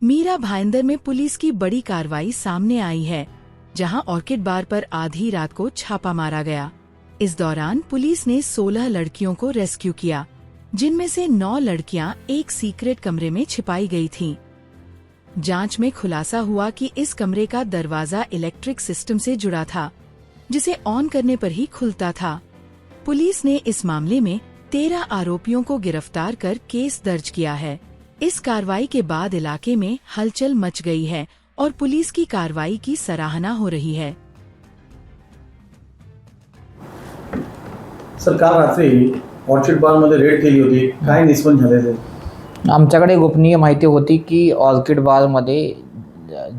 मीरा भाईंदर में पुलिस की बड़ी कार्रवाई सामने आई है, जहां ऑर्किड बार पर आधी रात को छापा मारा गया। इस दौरान पुलिस ने 16 लड़कियों को रेस्क्यू किया, जिनमें से 9 लड़कियां एक सीक्रेट कमरे में छिपाई गई थीं। जांच में खुलासा हुआ कि इस कमरे का दरवाजा इलेक्ट्रिक सिस्टम से जुड़ा था, जिसे ऑन करने पर ही खुलता था। पुलिस ने इस मामले में 13 आरोपियों को गिरफ्तार कर केस दर्ज किया है। इस कार्रवाई के बाद इलाके में हलचल मच गई है और पुलिस की कार्रवाई की सराहना हो रही है। सर, काल रात्री ऑर्चिड बारमध्ये रेड केली होती, काय निष्पन्न झाले? आमच्याकडे गोपनीय माहिती होती की ऑर्किड बारमध्ये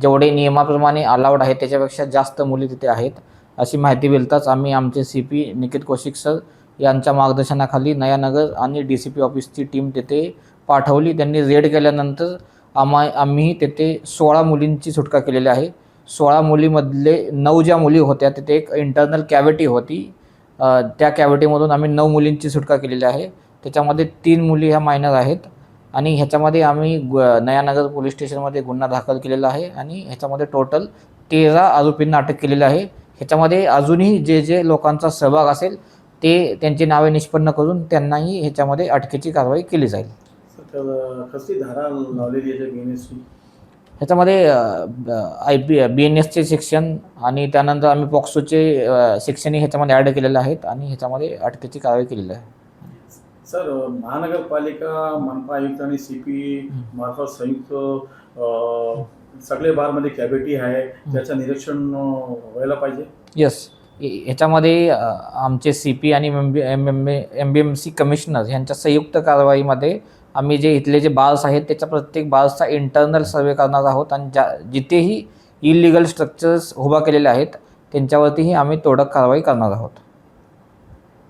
जेवढे नियमाप्रमाणे अलाउड आहे त्याच्यापेक्षा जास्त मुली तिथे आहेत, अशी माहिती मिळताच आम्ही आमचे CP निकित कौशिक सर यांच्या मार्गदर्शनाखाली नयानगर आणि DCP ऑफिसची टीम तिथे पाठवली। त्यांनी रेड केल्यानंतर आम्ही तिथे 16 मुलींची सुटका केलेली आहे। 16 मुलीमधले 9 ज्या मुली होत्या तिथे एक इंटरनल कॅव्हिटी होती, त्या कॅव्हिटीमधून आम्ही 9 मुलींची सुटका केलेली आहे। त्याच्यामध्ये 3 मुली ह्या मायनर आहेत आणि ह्याच्यामध्ये आम्ही नयानगर पोलीस स्टेशनमध्ये गुन्हा दाखल केलेला आहे आणि ह्याच्यामध्ये टोटल 13 आरोपींना अटक केलेली आहे। ह्याच्यामध्ये अजूनही जे लोकांचा सहभाग असेल ते त्यांची नावे निष्पन्न करून त्यांनाही ह्याच्यामध्ये अटकेची कारवाई केली जाईल। कसली धारा लावलेली आहे BNSची? ह्याच्यामध्ये BNSचे सेक्शन आणि त्यानंतर आम्ही पॉक्सोचे सेक्शनही ह्याच्यामध्ये ॲड केलेले आहेत आणि ह्याच्यामध्ये अटकेची कारवाई केलेली आहे। सर, महानगरपालिका, मनपा आयुक्त आणि CP मार्फत संयुक्त सगळे बारमध्ये कॅव्हिटी आहे, त्याचं निरीक्षण व्हायला पाहिजे। यस, ह्याच्यामध्ये आमचे CP आणि MBMC कमिशनर यांच्या संयुक्त कारवाईमध्ये आम्ही जे इथले जे बार्स आहेत त्याच्या प्रत्येक बार्सचा इंटरनल सर्वे करणार आहोत आणि जिथेही इलिगल स्ट्रक्चर्स उभा केलेले आहेत त्यांच्यावरतीही आम्ही तोडक कारवाई करणार आहोत।